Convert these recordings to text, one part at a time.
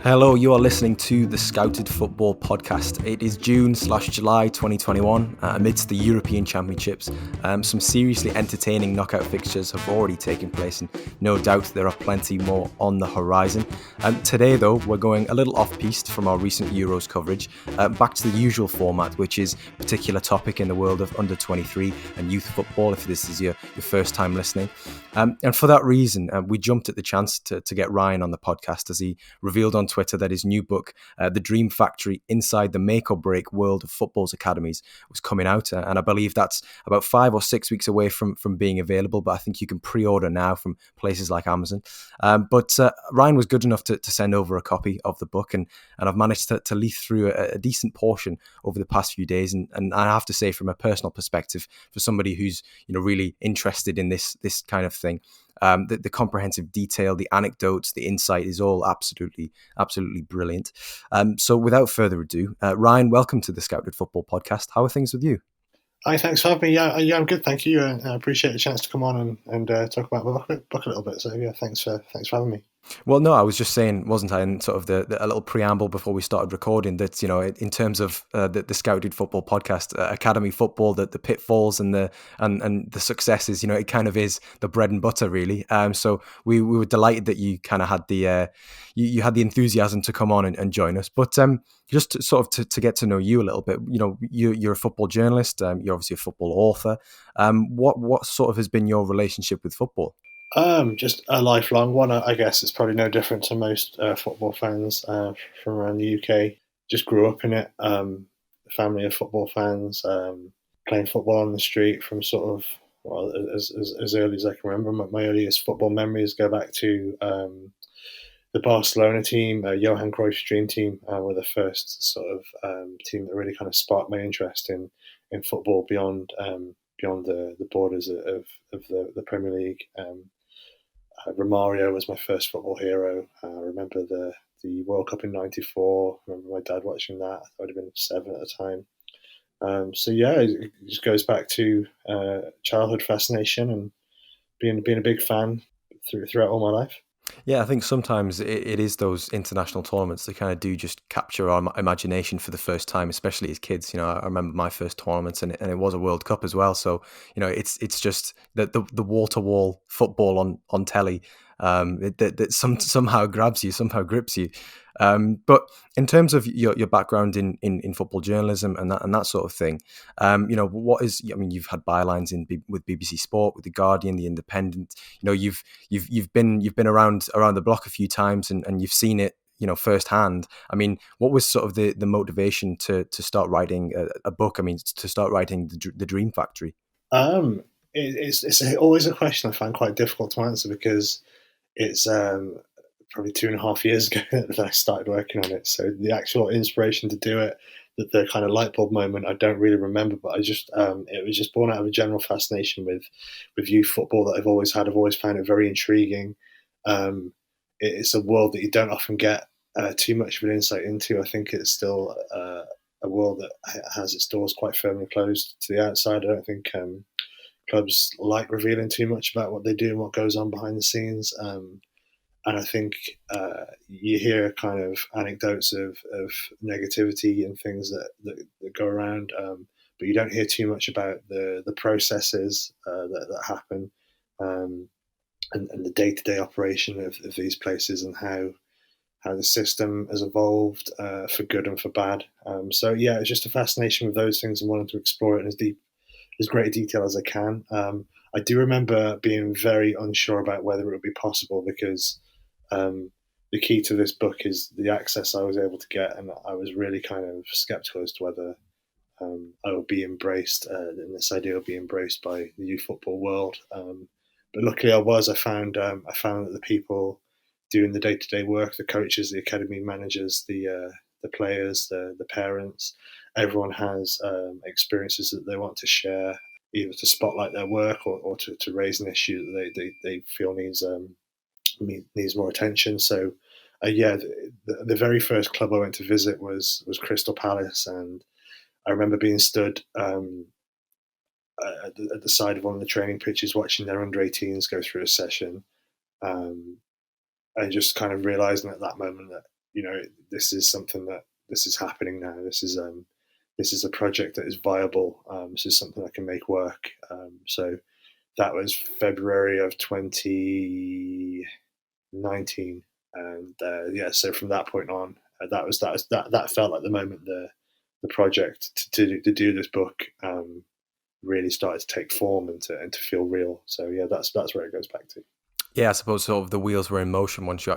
Hello, you are listening to the Scouted Football Podcast. It is June/July 2021, amidst the European Championships. Some seriously entertaining knockout fixtures have already taken place, and no doubt there are plenty more on the horizon. Today, though, we're going a little off-piste from our recent Euros coverage, back to the usual format, which is a particular topic in the world of under-23 and youth football, if this is your first time listening. And for that reason, we jumped at the chance to get Ryan on the podcast as he revealed on Twitter that his new book, The Dream Factory Inside the Make or Break World of Football's Academies, was coming out. And I believe that's about 5 or 6 weeks away from being available, but I think you can pre-order now from places like Amazon. But Ryan was good enough to send over a copy of the book, and I've managed to leaf through a decent portion over the past few days. And I have to say, from a personal perspective, for somebody who's really interested in this kind of thing, the comprehensive detail, the anecdotes, the insight is all absolutely brilliant. So without further ado, Ryan, welcome to the Scouted Football Podcast. How are things with you? Hi, thanks for having me. Yeah, I'm good, thank you. I appreciate the chance to come on and talk about my book a little bit. So yeah, thanks for having me. Well, no, I was just saying, wasn't I, in sort of a little preamble before we started recording, that in terms of the Scouted Football Podcast, Academy football, the pitfalls and the successes, it kind of is the bread and butter, really. So we were delighted that you kind of had the you had the enthusiasm to come on and join us. But just to get to know you a little bit, you're a football journalist. You're obviously a football author. What sort of has been your relationship with football? Just a lifelong one. I guess it's probably no different to most football fans from around the UK. Just grew up in it. Family of football fans, playing football on the street from sort of as early as I can remember. My earliest football memories go back to the Barcelona team, Johan Cruyff's dream team, were the first sort of team that really kind of sparked my interest in football beyond the borders of the Premier League. Romario was my first football hero. I remember the World Cup in '94. I remember my dad watching that. I would have been 7 at the time. So yeah, it just goes back to childhood fascination and being a big fan throughout all my life. Yeah, I think sometimes it is those international tournaments that kind of do just capture our imagination for the first time, especially as kids. I remember my first tournament, and it was a World Cup as well. So it's just the wall to wall football on telly that somehow grabs you, somehow grips you. But in terms of your background in football journalism and that sort of thing, what is? I mean, you've had bylines with BBC Sport, with the Guardian, the Independent. You've been around the block a few times, and you've seen it firsthand. I mean, what was sort of the motivation to start writing a book? I mean, to start writing the Dream Factory. It's always a question I find quite difficult to answer because it's probably 2.5 years ago that I started working on it. So the actual inspiration to do it, the kind of light bulb moment, I don't really remember. But it was just born out of a general fascination with youth football that I've always had. I've always found it very intriguing. It's a world that you don't often get too much of an insight into. I think it's still a world that has its doors quite firmly closed to the outside. I don't think clubs like revealing too much about what they do and what goes on behind the scenes. And I think you hear kind of anecdotes of negativity and things that go around, but you don't hear too much about the processes that happen, and the day-to-day operation of these places, and how the system has evolved for good and for bad. So yeah, it's just a fascination with those things and wanting to explore it in as great a detail as I can. I do remember being very unsure about whether it would be possible because the key to this book is the access I was able to get, and I was really kind of skeptical as to whether I would be embraced, and this idea would be embraced by the youth football world. But luckily I was. I found that the people doing the day-to-day work, the coaches, the academy managers, the players, the parents, everyone has experiences that they want to share, either to spotlight their work or to raise an issue that they feel needs more attention. So yeah, the very first club I went to visit was Crystal Palace, and I remember being stood at the side of one of the training pitches watching their under-18s go through a session, and just kind of realising at that moment that this is something this is happening now. This is a project that is viable. This is something I can make work. So that was February of 2019, and so from that point on, that felt like the moment the project to do this book really started to take form and to feel real. So yeah, that's where it goes back to. Yeah, I suppose sort of the wheels were in motion once you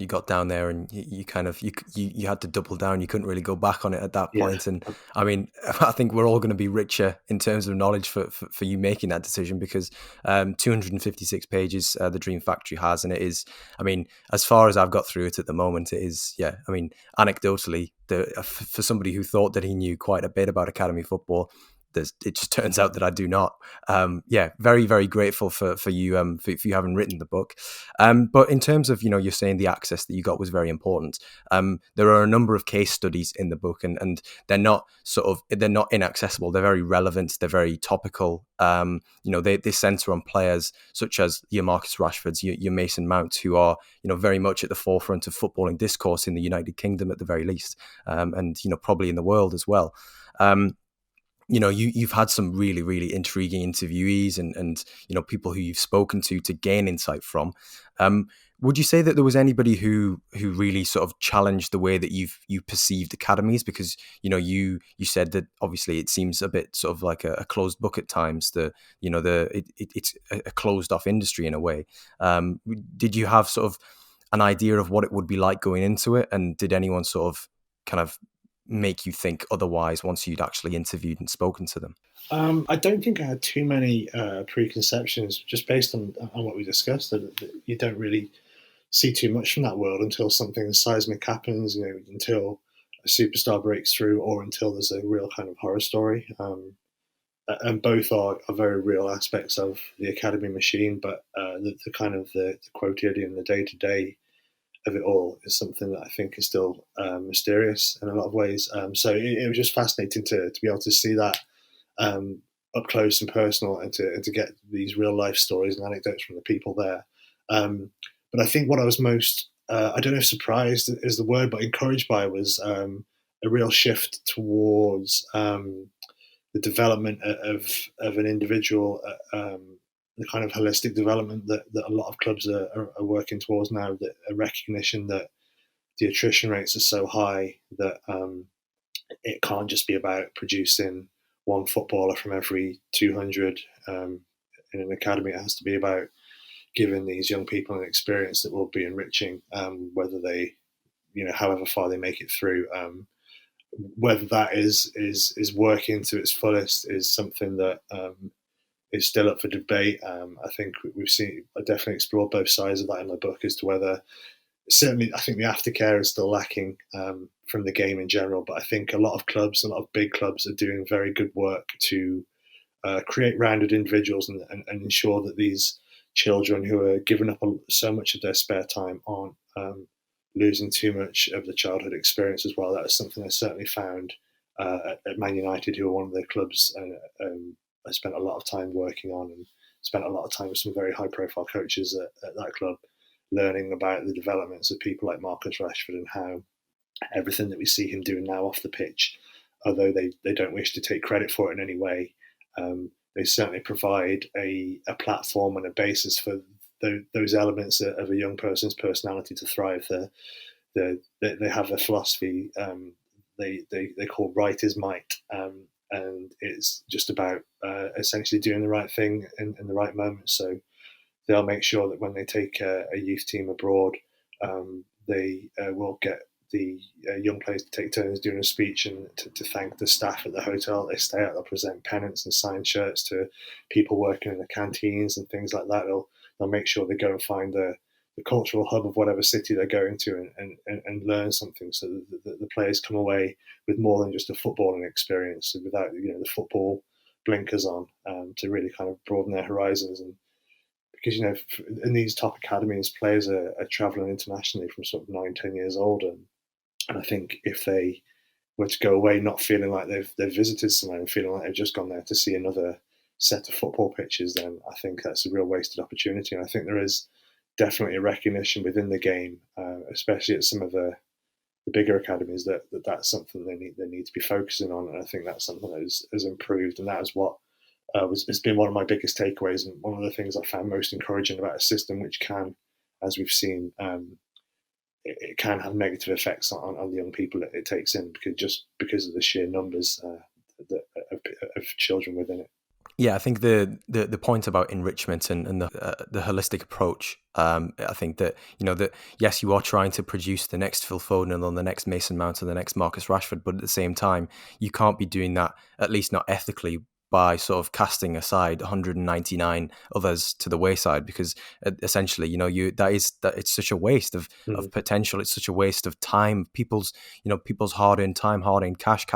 got down there, and you kind of you had to double down. You couldn't really go back on it at that Yeah. point. And I mean, I think we're all going to be richer in terms of knowledge for you making that decision, because 256 pages the Dream Factory has, and it is. I mean, as far as I've got through it at the moment, it is. Yeah, I mean, anecdotally, for somebody who thought that he knew quite a bit about academy football, it just turns out that I do not. Very, very grateful for you for you having written the book. But in terms of, you're saying the access that you got was very important. There are a number of case studies in the book, and they're not inaccessible. They're very relevant. They're very topical. They center on players such as your Marcus Rashfords, your Mason Mounts, who are, very much at the forefront of footballing discourse in the United Kingdom at the very least, and probably in the world as well. You've had some really, really intriguing interviewees and people who you've spoken to gain insight from. Would you say that there was anybody who really sort of challenged the way that you perceived academies? Because you said that obviously it seems a bit sort of like a closed book at times. It's a closed off industry in a way. Did you have sort of an idea of what it would be like going into it, and did anyone sort of kind of make you think otherwise once you'd actually interviewed and spoken to them? I don't think I had too many preconceptions, just based on what we discussed. That you don't really see too much from that world until something seismic happens. Until a superstar breaks through, or until there's a real kind of horror story. And both are very real aspects of the academy machine. But the kind of the quotidian, the day to day of it all is something that I think is still mysterious in a lot of ways. So it was just fascinating to be able to see that up close and personal, and to get these real life stories and anecdotes from the people there. But I think what I was most, I don't know if surprised is the word, but encouraged by was a real shift towards the development of an individual, the kind of holistic development that a lot of clubs are working towards now. That a recognition that the attrition rates are so high that it can't just be about producing one footballer from every 200 in an academy. It has to be about giving these young people an experience that will be enriching, whether they, however far they make it through. Whether that is working to its fullest is something that is still up for debate. I think I definitely explored both sides of that in my book, as to whether, certainly I think the aftercare is still lacking from the game in general, but I think a lot of big clubs are doing very good work to create rounded individuals, and ensure that these children who are giving up so much of their spare time aren't losing too much of the childhood experience as well. That was something I certainly found at Man United, who are one of the clubs I spent a lot of time working on, and spent a lot of time with some very high profile coaches at that club, learning about the developments of people like Marcus Rashford, and how everything that we see him doing now off the pitch, although they don't wish to take credit for it in any way, they certainly provide a platform and a basis for those elements of a young person's personality to thrive. They have a philosophy they call right is might, and it's just about essentially doing the right thing in the right moment. So they'll make sure that when they take a youth team abroad, they will get the young players to take turns doing a speech, and to thank the staff at the hotel they stay at. They'll present pennants and signed shirts to people working in the canteens and things like that. They'll make sure they go and find the cultural hub of whatever city they're going to, and learn something, so that the players come away with more than just a footballing experience, without the football blinkers on, to really kind of broaden their horizons. And because in these top academies, players are traveling internationally from sort of 9, 10 years old, and I think if they were to go away not feeling like they've visited somewhere, and feeling like they've just gone there to see another set of football pitches, then I think that's a real wasted opportunity. And I think there is definitely a recognition within the game, especially at some of the bigger academies, that's something they need to be focusing on. And I think that's something that has improved, and that is what has been one of my biggest takeaways, and one of the things I found most encouraging about a system which can, as we've seen, it can have negative effects on the young people it takes in, because of the sheer numbers of children within it. Yeah, I think the point about enrichment and the holistic approach. I think that that yes, you are trying to produce the next Phil Foden or the next Mason Mount or the next Marcus Rashford, but at the same time, you can't be doing that, at least not ethically, by sort of casting aside 199 others to the wayside, because essentially, that it's such a waste of potential. It's such a waste of time, people's hard-earned time, hard-earned cash,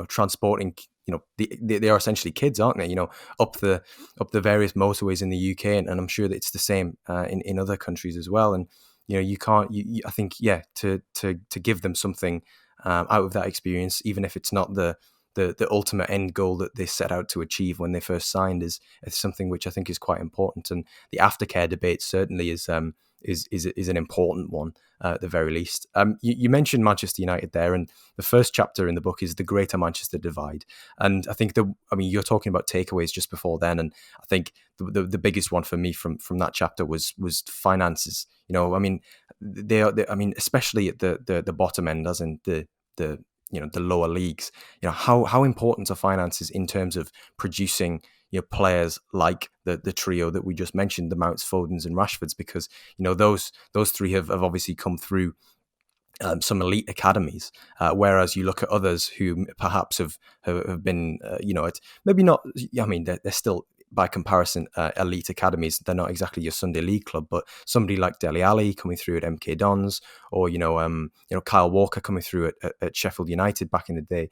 transporting. They are essentially kids, aren't they? Up the various motorways in the UK, and I'm sure that it's the same in other countries as well. And you can't. I think, yeah, to give them something out of that experience, even if it's not the ultimate end goal that they set out to achieve when they first signed, is something which I think is quite important. And the aftercare debate certainly is an important one, at the very least. You mentioned Manchester United there, and the first chapter in the book is the Greater Manchester Divide. And I think you're talking about takeaways just before then, and I think the biggest one for me from that chapter was finances. They are, especially at the bottom end, as in the the lower leagues. How important are finances in terms of producing players like the trio that we just mentioned, the Mounts, Fodens, and Rashfords, because those three have obviously come through some elite academies, whereas you look at others who perhaps have been, it's maybe not. I mean, they're still, by comparison, elite academies. They're not exactly your Sunday league club, but somebody like Dele Alli coming through at MK Dons, or Kyle Walker coming through at Sheffield United back in the day.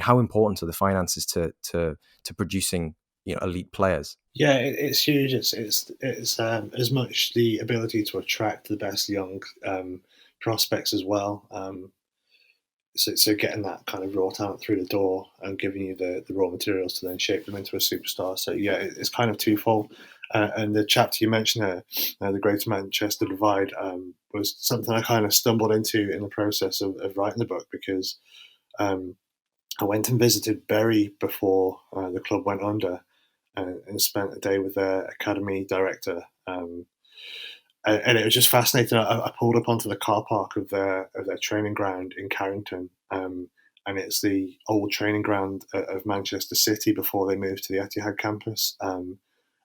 How important are the finances to producing elite players? Yeah, it's huge. It's as much the ability to attract the best young prospects as well. So getting that kind of raw talent through the door and giving you the raw materials to then shape them into a superstar. So yeah, it's kind of twofold. And the chapter you mentioned there, the Greater Manchester Divide, was something I kind of stumbled into in the process of writing the book, because I went and visited Bury before the club went under, and spent a day with their academy director. And it was just fascinating. I pulled up onto the car park of their training ground in Carrington, and it's the old training ground of Manchester City before they moved to the Etihad campus.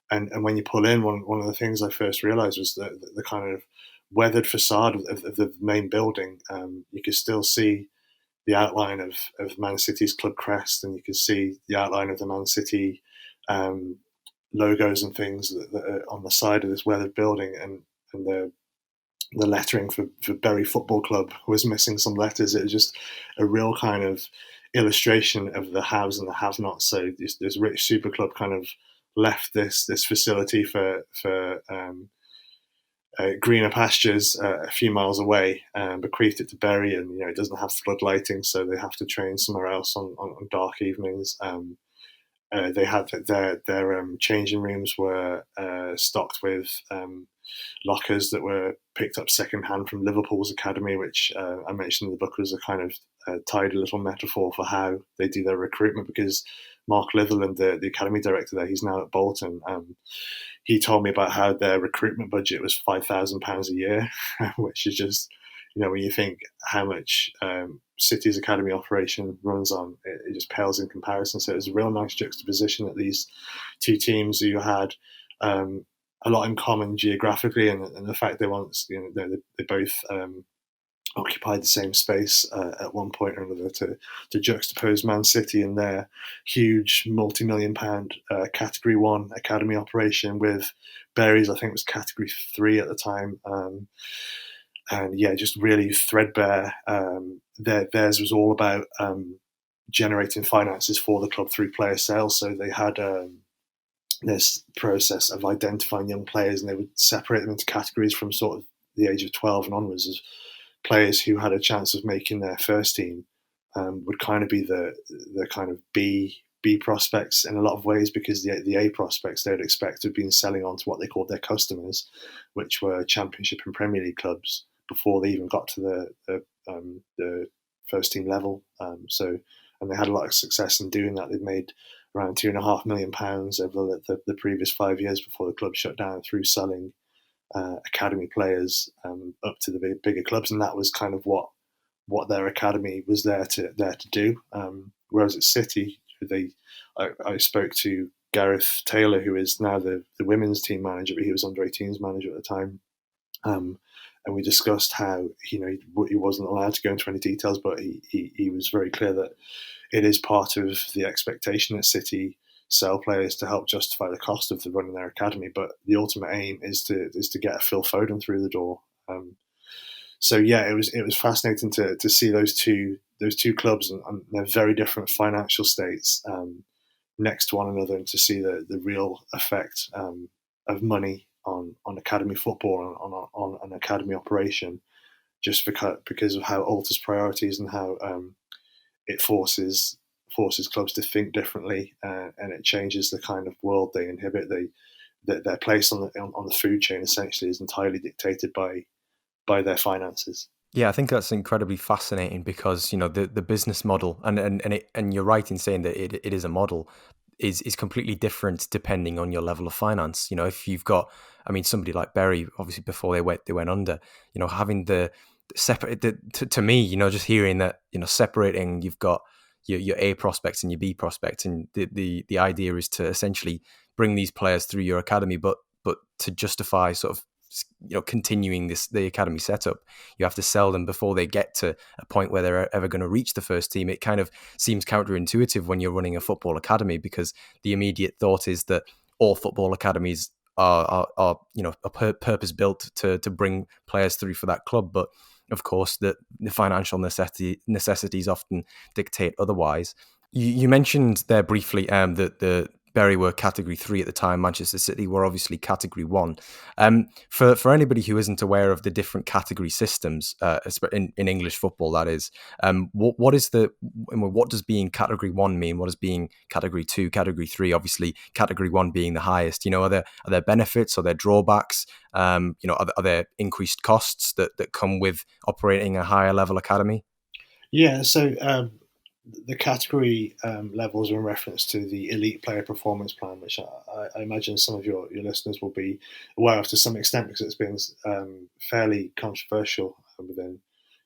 And when you pull in, one of the things I first realised was the kind of weathered facade of the main building. You could still see the outline of Man City's club crest, and you could see the outline of the Man City logos and things that are on the side of this weathered building, and the lettering for Bury Football Club was missing some letters. It was just a real kind of illustration of the haves and the have-nots. So this rich super club kind of left this facility for greener pastures a few miles away, bequeathed it to Bury, and it doesn't have flood lighting, so they have to train somewhere else on dark evenings. They had their changing rooms were stocked with lockers that were picked up secondhand from Liverpool's academy, which I mentioned in the book was a kind of tidy little metaphor for how they do their recruitment. Because Mark Litherland, the academy director there, he's now at Bolton. He told me about how their recruitment budget was £5,000 a year, which is just, when you think how much City's academy operation runs on, it just pales in comparison. So it was a real nice juxtaposition that these two teams who had a lot in common geographically, and the fact they once, they both occupied the same space at one point or another, to juxtapose Man City and their huge multi-million-pound Category 1 academy operation with Bury's, I think it was Category 3 at the time. And yeah, just really threadbare. Theirs was all about generating finances for the club through player sales. So they had this process of identifying young players, and they would separate them into categories from sort of the age of 12 and onwards. As players who had a chance of making their first team would kind of be the kind of B prospects in a lot of ways, because the A prospects they'd expect to have been selling on to what they called their customers, which were Championship and Premier League clubs. before they even got to the first team level. And they had a lot of success in doing that. They've made around £2.5 million over the previous 5 years before the club shut down through selling academy players up to the bigger clubs, and that was kind of what their academy was there to do. Whereas at City, I spoke to Gareth Taylor, who is now the women's team manager, but he was under 18s manager at the time. And we discussed how he wasn't allowed to go into any details, but he was very clear that it is part of the expectation at City sell players to help justify the cost of the running their academy. But the ultimate aim is to get a Phil Foden through the door. So yeah, it was fascinating to see those two clubs and their very different financial states next to one another, and to see the real effect of money on academy football, on an academy operation, just because of how it alters priorities and how it forces clubs to think differently, and it changes the kind of world they inhabit. Their place on the food chain essentially is entirely dictated by their finances. Yeah, I think that's incredibly fascinating because the business model and you're right in saying that it is a model is completely different depending on your level of finance. If you've got, somebody like Bury, obviously before they went under, having the separate to me, just hearing that, separating, you've got your A prospects and your B prospects, and the idea is to essentially bring these players through your academy, but to justify sort of continuing the academy setup, you have to sell them before they get to a point where they're ever going to reach the first team. It kind of seems counterintuitive when you're running a football academy, because the immediate thought is that all football academies are purpose built to bring players through for that club. But of course, the financial necessities often dictate otherwise. You mentioned there briefly that the Bury were Category 3 at the time. Manchester City were obviously Category 1. For anybody who isn't aware of the different category systems in English football, that is, what does being Category 1 mean? What does being Category 2, Category 3? Obviously, Category 1 being the highest. Are there benefits? Are there drawbacks? Are there increased costs that come with operating a higher level academy? Yeah, so the category levels are in reference to the Elite Player Performance Plan, which I imagine some of your listeners will be aware of to some extent, because it's been fairly controversial within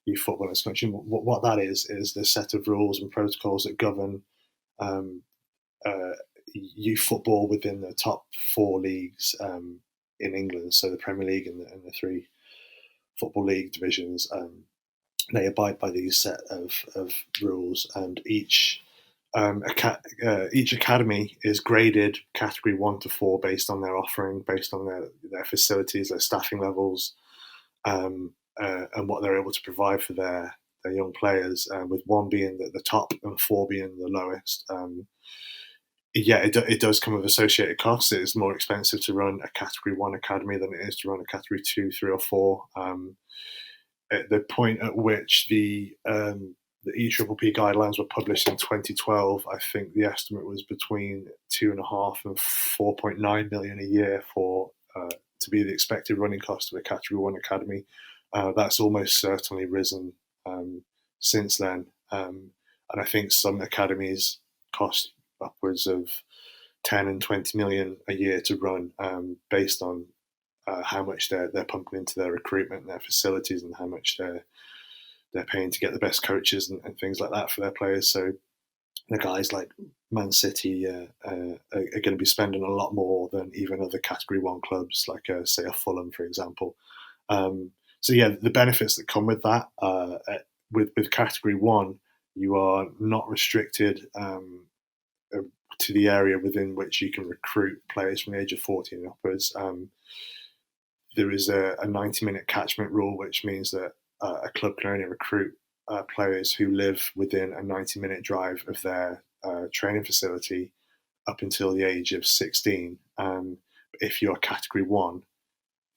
youth football in this country. What that is the set of rules and protocols that govern youth football within the top 4 leagues in England, so the Premier League and the 3 Football League divisions. They abide by these set of rules, and each academy is graded Category 1 to 4 based on their offering, based on their facilities, their staffing levels, and what they're able to provide for their young players, with 1 being the top and 4 being the lowest. It does come with associated costs. It is more expensive to run a Category 1 academy than it is to run a Category 2, 3 or 4. At the point at which the EPPP guidelines were published in 2012, I think the estimate was between 2.5 and 4.9 million a year to be the expected running cost of a Category 1 academy. That's almost certainly risen since then, and I think some academies cost upwards of 10 and 20 million a year to run, based on how much they're pumping into their recruitment and their facilities, and how much they're paying to get the best coaches and things like that for their players. So the guys like Man City are going to be spending a lot more than even other Category 1 clubs, like say a Fulham, for example. So yeah, the benefits that come with that, with Category 1, you are not restricted to the area within which you can recruit players from the age of 14 and upwards. There is a 90-minute catchment rule, which means that a club can only recruit players who live within a 90-minute drive of their training facility up until the age of 16. If you're Category 1,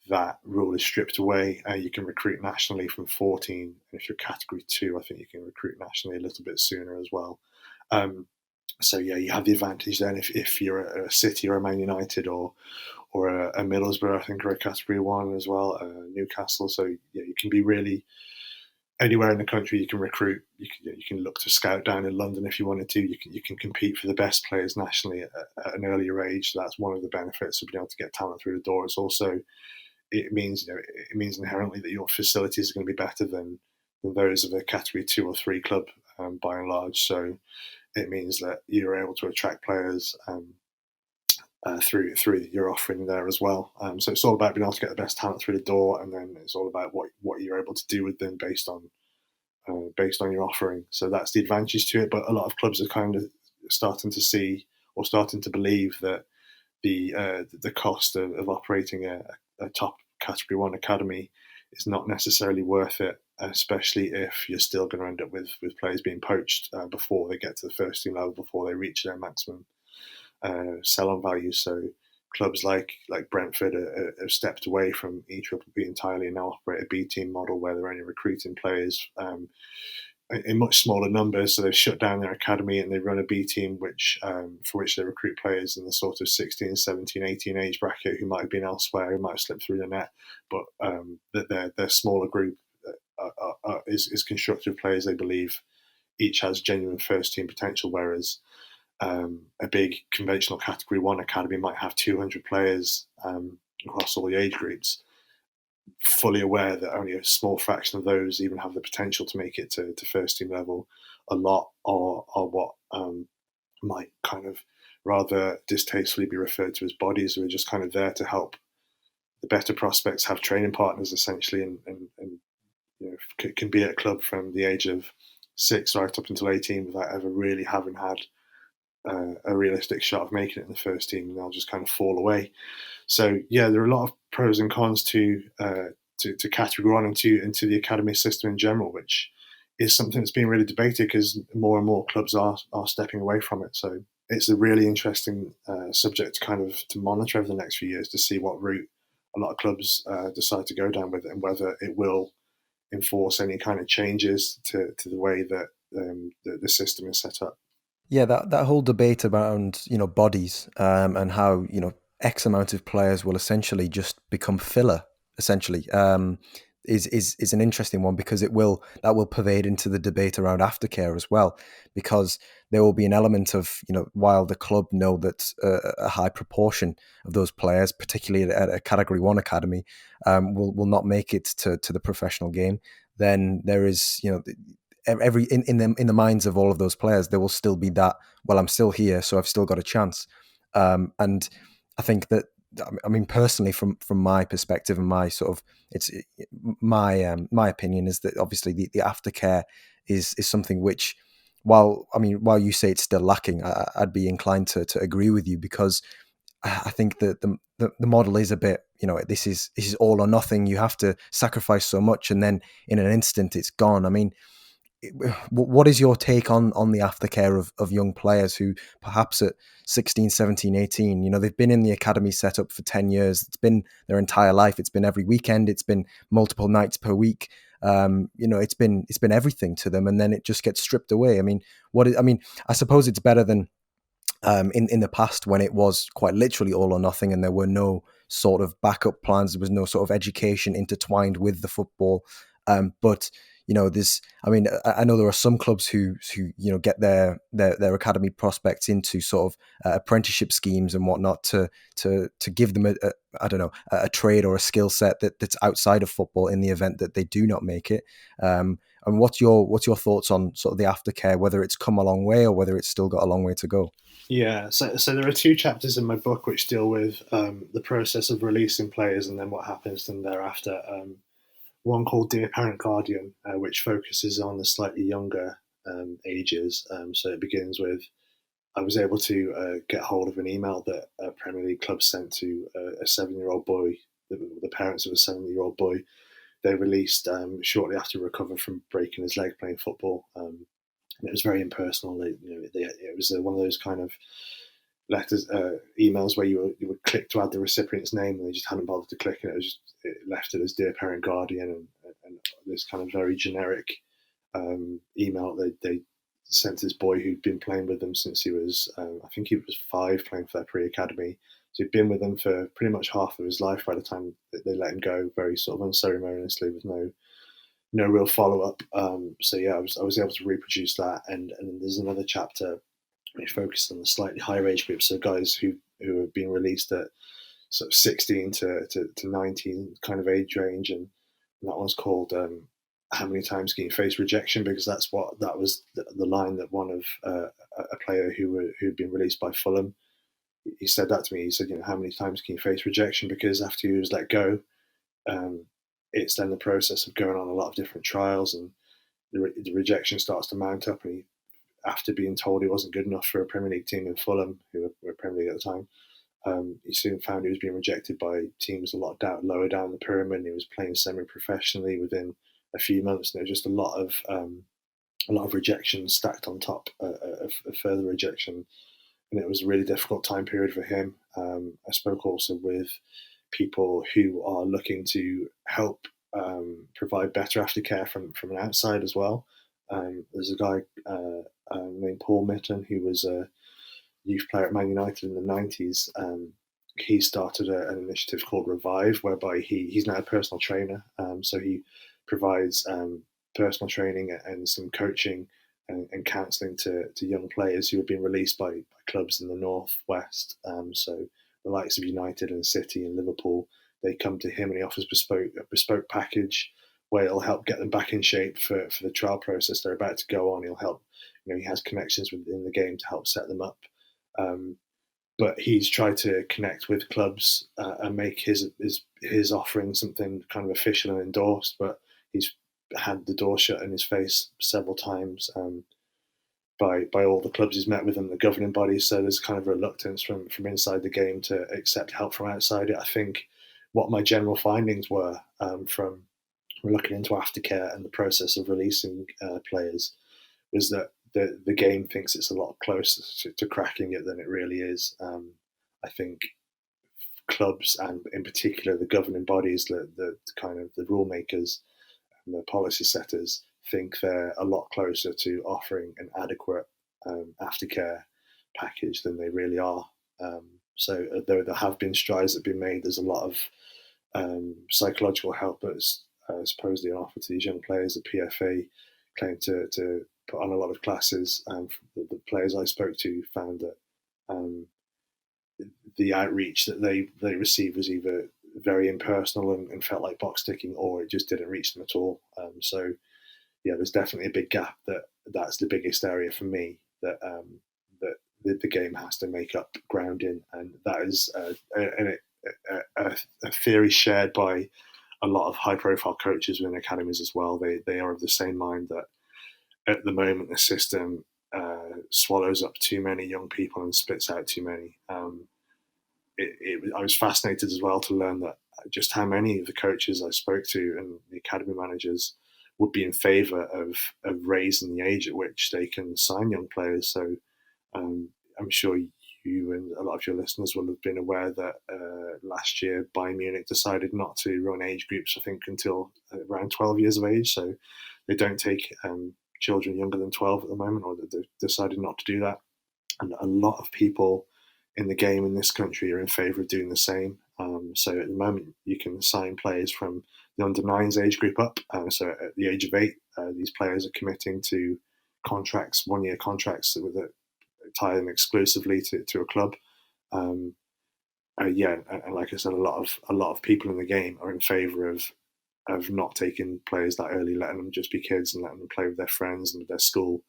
that rule is stripped away. You can recruit nationally from 14. And if you're Category 2, I think you can recruit nationally a little bit sooner as well. So yeah, you have the advantage then if you're a City or a Man United or a Middlesbrough, I think, are a Category 1 as well, Newcastle. So yeah, it can be really anywhere in the country you can recruit. You can look to scout down in London if you wanted to. You can compete for the best players nationally at an earlier age. So that's one of the benefits of being able to get talent through the door. It's also it means it means inherently that your facilities are going to be better than those of a category 2 or 3 club by and large. So it means that you're able to attract players through your offering there as well. So it's all about being able to get the best talent through the door, and then it's all about what you're able to do with them based on your offering. So that's the advantage to it. But a lot of clubs are kind of starting to see or starting to believe that the cost of operating a top category 1 academy is not necessarily worth it, especially if you're still going to end up with players being poached before they get to the first team level, before they reach their maximum sell-on value. So clubs like Brentford have stepped away from EBBB entirely and now operate a B team model where they're only recruiting players in much smaller numbers. So they've shut down their academy and they run a B team for which they recruit players in the sort of 16, 17, 18 age bracket who might have been elsewhere, who might have slipped through the net, but their smaller group is constructive players they believe each has genuine first team potential, whereas a big conventional category 1 academy might have 200 players across all the age groups, fully aware that only a small fraction of those even have the potential to make it to first team level. A lot are what might kind of rather distastefully be referred to as bodies, who are just kind of there to help the better prospects have training partners essentially, and can be at a club from the age of 6 right up until 18 without ever really having had a realistic shot of making it in the first team, and they'll just kind of fall away. So yeah, there are a lot of pros and cons to category 1 and to the academy system in general, which is something that's being really debated because more and more clubs are stepping away from it. So it's a really interesting subject to monitor over the next few years to see what route a lot of clubs decide to go down with it, and whether it will enforce any kind of changes to the way that the system is set up. Yeah, that whole debate around bodies and how X amount of players will essentially just become filler, essentially, is an interesting one, because that will pervade into the debate around aftercare as well, because there will be an element of while the club know that a high proportion of those players, particularly at a Category 1 academy, will not make it to the professional game, then there is in the minds of all of those players, there will still be that, well, I'm still here, so I've still got a chance. And I think that, I mean, personally, from my perspective and my sort of, it's my opinion is that obviously the aftercare is something which, while you say it's still lacking, I'd be inclined to agree with you, because I think that the model is a bit, this is all or nothing. You have to sacrifice so much, and then in an instant it's gone. I mean, what is your take on the aftercare of young players who perhaps at 16, 17, 18, they've been in the academy setup for 10 years. It's been their entire life. It's been every weekend. It's been multiple nights per week. It's been everything to them. And then it just gets stripped away. I mean, I suppose it's better than in the past, when it was quite literally all or nothing and there were no sort of backup plans. There was no sort of education intertwined with the football. But I know there are some clubs who get their academy prospects into sort of apprenticeship schemes and whatnot to give them a trade or a skill set that's outside of football in the event that they do not make it. And what's your thoughts on sort of the aftercare, whether it's come a long way or whether it's still got a long way to go? Yeah, so there are 2 chapters in my book which deal with the process of releasing players and then what happens to them thereafter. One called Dear Parent Guardian, which focuses on the slightly younger ages. So it begins with, I was able to get hold of an email that a Premier League club sent to a 7-year-old boy, the parents of a 7-year-old boy. They released shortly after recover from breaking his leg playing football. And it was very impersonal. It was one of those kind of letters, emails where you would click to add the recipient's name, and they just hadn't bothered to click, and it left it as Dear Parent Guardian, and this kind of very generic email they sent this boy who'd been playing with them since he was, I think he was 5, playing for their pre-academy. So he'd been with them for pretty much half of his life by the time that they let him go, very sort of unceremoniously, with no no real follow up. So yeah, I was able to reproduce that, and there's another chapter which focuses on the slightly higher age group, so guys who have been released at sort of 16 to 19 kind of age range, and that one's called "How many times can you face rejection?" Because that was the line that one of a player who'd been released by Fulham, he said that to me. He said, you know, how many times can you face rejection? Because after he was let go, um, it's then the process of going on a lot of different trials, and the rejection starts to mount up. And he, after being told he wasn't good enough for a Premier League team in Fulham, who were Premier League at the time, he soon found he was being rejected by teams a lot lower down the pyramid. And he was playing semi-professionally within a few months, and there was just a lot of rejection stacked on top of further rejection, and it was a really difficult time period for him. I spoke also with people who are looking to help provide better aftercare from an outside as well. There's a guy named Paul Mitten who was a youth player at Man United in the 90s. He started an initiative called Revive, whereby he's now a personal trainer. So he provides personal training and some coaching and counselling to young players who have been released by clubs in the north west. So the likes of United and City and Liverpool, they come to him and he offers a bespoke package where it'll help get them back in shape for the trial process they're about to go on. He'll help, you know, he has connections within the game to help set them up. Um, but he's tried to connect with clubs and make his offering something kind of official and endorsed. But he's had the door shut in his face several times by all the clubs he's met with and the governing bodies. So there's kind of reluctance from inside the game to accept help from outside it. I think what my general findings were from looking into aftercare and the process of releasing players was that the game thinks it's a lot closer to cracking it than it really is. I think clubs and in particular the governing bodies, the kind of the rule makers and the policy setters think they're a lot closer to offering an adequate aftercare package than they really are. So though there have been strides that have been made, there's a lot of psychological help that's supposedly on offer to these young players. The PFA claimed to put on a lot of classes. The players I spoke to found that the outreach that they received was either very impersonal and felt like box ticking, or it just didn't reach them at all. So yeah, there's definitely a big gap. That's the biggest area for me that the game has to make up ground in, and that is a theory shared by a lot of high-profile coaches within academies as well. They are of the same mind that at the moment the system swallows up too many young people and spits out too many. I was fascinated as well to learn that just how many of the coaches I spoke to and the academy managers would be in favour of raising the age at which they can sign young players. So I'm sure you and a lot of your listeners will have been aware that last year Bayern Munich decided not to run age groups, I think, until around 12 years of age. So they don't take children younger than 12 at the moment, or they've decided not to do that. And a lot of people in the game in this country are in favour of doing the same. So at the moment, you can sign players from the under-9s age group up. So at the age of 8, these players are committing to contracts, one-year contracts that tie them exclusively to a club. And like I said, a lot of people in the game are in favour of not taking players that early, letting them just be kids and letting them play with their friends and with their school,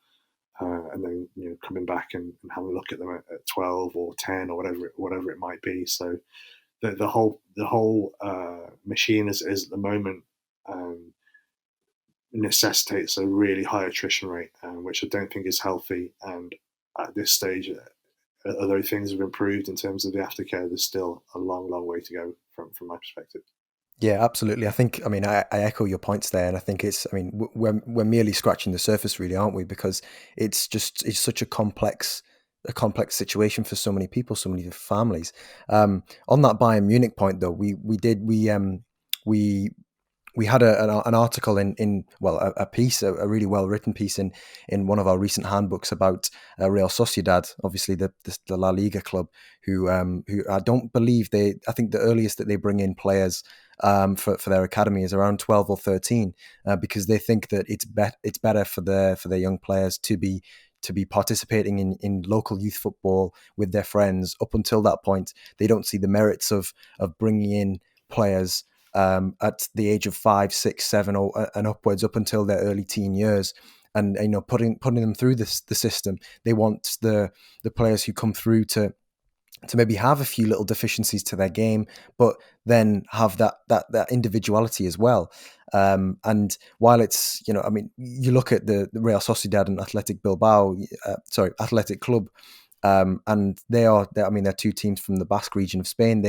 and then coming back and having a look at them at 12 or 10 or whatever it might be. So the whole machine is at the moment necessitates a really high attrition rate, which I don't think is healthy. And at this stage, although things have improved in terms of the aftercare, there's still a long way to go from my perspective. Yeah, absolutely. I echo your points there, and I think we're merely scratching the surface, really, aren't we? Because it's such a complex situation for so many people, so many families. On that Bayern Munich point, though, we we had an article a piece, a really well written piece in one of our recent handbooks about Real Sociedad, obviously the La Liga club, who I don't believe I think the earliest that they bring in players for their academy is around 12 or 13, because they think that it's better for their young players to be participating in local youth football with their friends. Up until that point, they don't see the merits of bringing in players at the age of 5, 6, 7, and upwards, up until their early teen years, and putting them through the system. They want the players who come through to maybe have a few little deficiencies to their game, but then have that individuality as well. And while it's, you look at the Real Sociedad and Athletic Bilbao, Athletic Club, and they're two teams from the Basque region of Spain.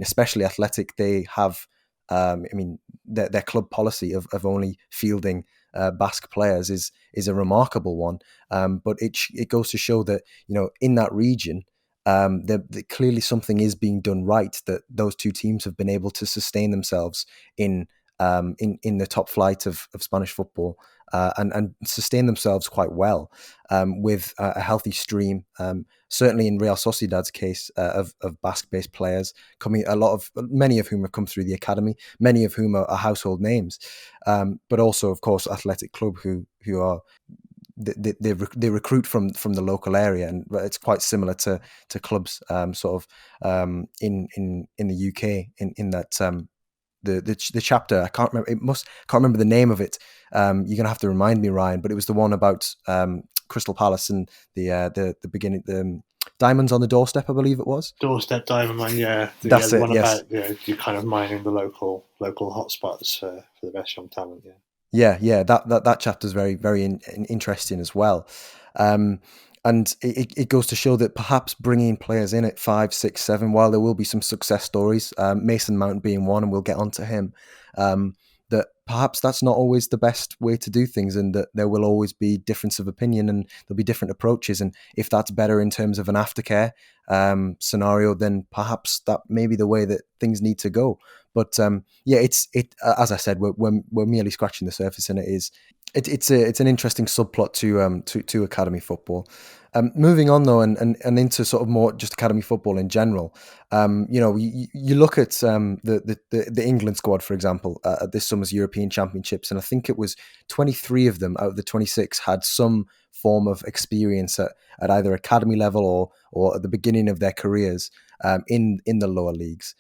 Especially Athletic, they have, their club policy of only fielding Basque players is a remarkable one. But it goes to show that, in that region, that clearly something is being done right, that those two teams have been able to sustain themselves in the top flight of Spanish football, and sustain themselves quite well, with a healthy stream. Certainly in Real Sociedad's case, of Basque-based players many of whom have come through the academy, many of whom are household names, but also, of course, Athletic Club, who are they recruit from the local area, and it's quite similar to clubs in the UK, in that the chapter, I can't remember the name of it. You're gonna have to remind me, Ryan, but it was the one about Crystal Palace and the beginning, the Diamonds on the Doorstep, I believe it was. Doorstep Diamond Man, yeah. That's the it. one Yes. about you kind of mining the local hotspots for the best young talent. Yeah. That chapter is very, very interesting as well. And it goes to show that perhaps bringing players in at 5, 6, 7, while there will be some success stories, Mason Mount being one, and we'll get onto him, that perhaps that's not always the best way to do things, and that there will always be difference of opinion, and there'll be different approaches. And if that's better in terms of an aftercare scenario, then perhaps that may be the way that things need to go. But it's as I said, we're merely scratching the surface, and it's an interesting subplot to academy football. Moving on though, and into sort of more just academy football in general. You look at the England squad, for example, at this summer's European Championships, and I think it was 23 of them out of the 26 had some form of experience at either academy level or at the beginning of their careers in the lower leagues.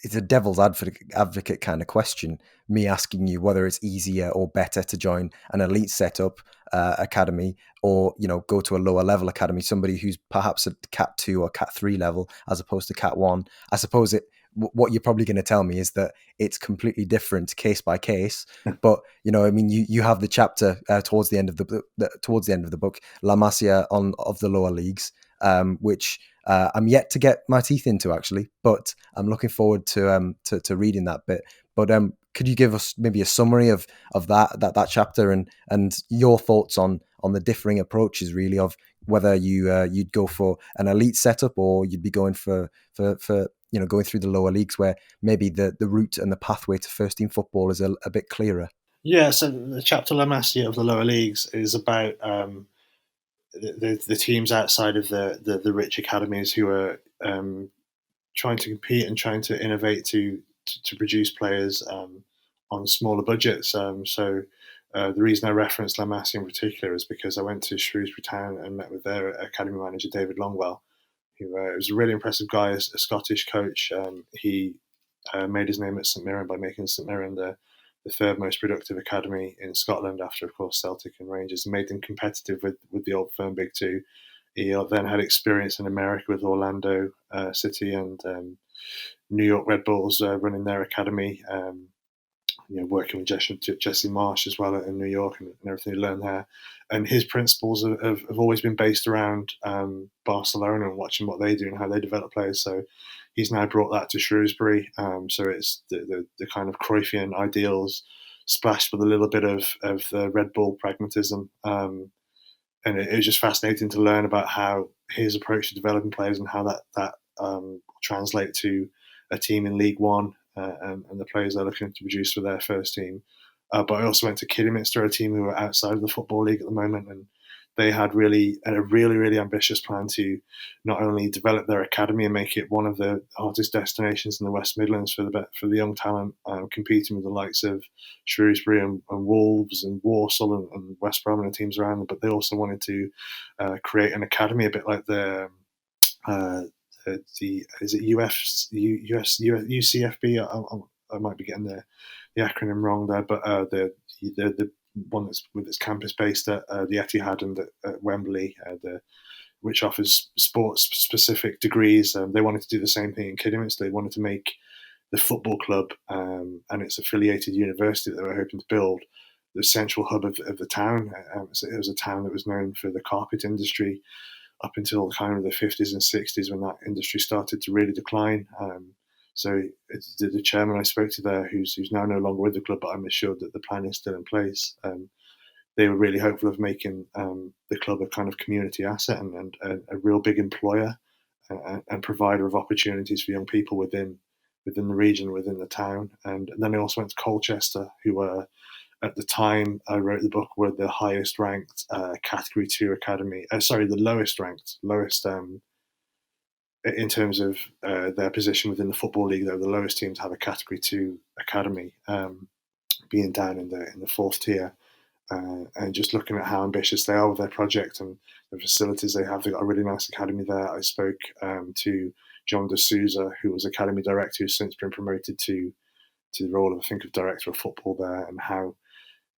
It's a devil's advocate kind of question, me asking you whether it's easier or better to join an elite setup academy, or go to a lower level academy, somebody who's perhaps at Cat 2 or Cat 3 level as opposed to Cat 1. I suppose what you're probably going to tell me is that it's completely different case by case. But you have the chapter towards the end of the book, La Masia of the lower leagues, which I'm yet to get my teeth into, actually, but I'm looking forward to reading that bit. But could you give us maybe a summary of that chapter, and your thoughts on the differing approaches, really, of whether you'd go for an elite setup, or you'd be going for going through the lower leagues, where maybe the route and the pathway to first team football is a bit clearer? Yeah, so the chapter La Masia of the lower leagues is about the teams outside of the rich academies who are trying to compete and trying to innovate to produce players on smaller budgets. The reason I referenced La Masia in particular is because I went to Shrewsbury Town and met with their academy manager, David Longwell, who was a really impressive guy, a Scottish coach. He made his name at St Mirren by making St Mirren the third most productive academy in Scotland, after, of course, Celtic and Rangers, and made them competitive with the old firm Big Two. He then had experience in America with Orlando City and New York Red Bulls, running their academy. Working with Jesse Marsh as well in New York, and everything he learned there. And his principles have always been based around Barcelona and watching what they do and how they develop players. So he's now brought that to Shrewsbury. So it's the kind of Cruyffian ideals splashed with a little bit of the Red Bull pragmatism. And it was just fascinating to learn about how his approach to developing players and how that translate to a team in League One and the players they're looking to produce for their first team. But I also went to Kidderminster, a team who are outside of the Football League at the moment, and they had a really ambitious plan to not only develop their academy and make it one of the hottest destinations in the West Midlands for the young talent, competing with the likes of Shrewsbury and Wolves and Walsall and West Brom and the teams around them, but they also wanted to create an academy a bit like the is it UCFB? I might be getting the acronym wrong there, but the one that's with its campus based at the Etihad and at Wembley, which offers sports specific degrees. They wanted to do the same thing in Kidderminster. They wanted to make the football club and its affiliated university that they were hoping to build the central hub of the town. So it was a town that was known for the carpet industry up until kind of the 50s and 60s when that industry started to really decline. So the chairman I spoke to there, who's now no longer with the club, but I'm assured that the plan is still in place. They were really hopeful of making the club a kind of community asset and a real big employer and provider of opportunities for young people within the region, within the town. And then I also went to Colchester, who were, at the time I wrote the book, were the highest ranked Category 2 academy. The lowest ranked, in terms of their position within the Football League. They were the lowest team to have a Category 2 academy, being down in the fourth tier. And just looking at how ambitious they are with their project and the facilities they have. They've got a really nice academy there. I spoke to John De Souza, who was academy director, who's since been promoted to the role of, I think, of director of football there, and how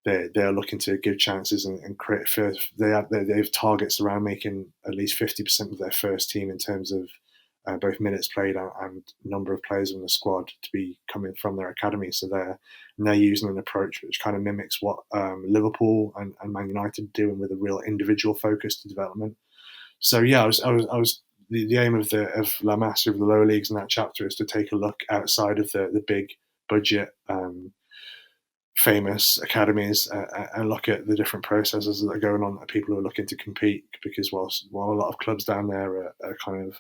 they're looking to give chances and create first. They have targets around making at least 50% of their first team in terms of both minutes played and number of players in the squad to be coming from their academy. So they're using an approach which kind of mimics what Liverpool and Man United are doing, with a real individual focus to development. So yeah, I was the aim of La Master of the lower leagues in that chapter is to take a look outside of the big budget famous academies and look at the different processes that are going on that people who are looking to compete, because while a lot of clubs down there are kind of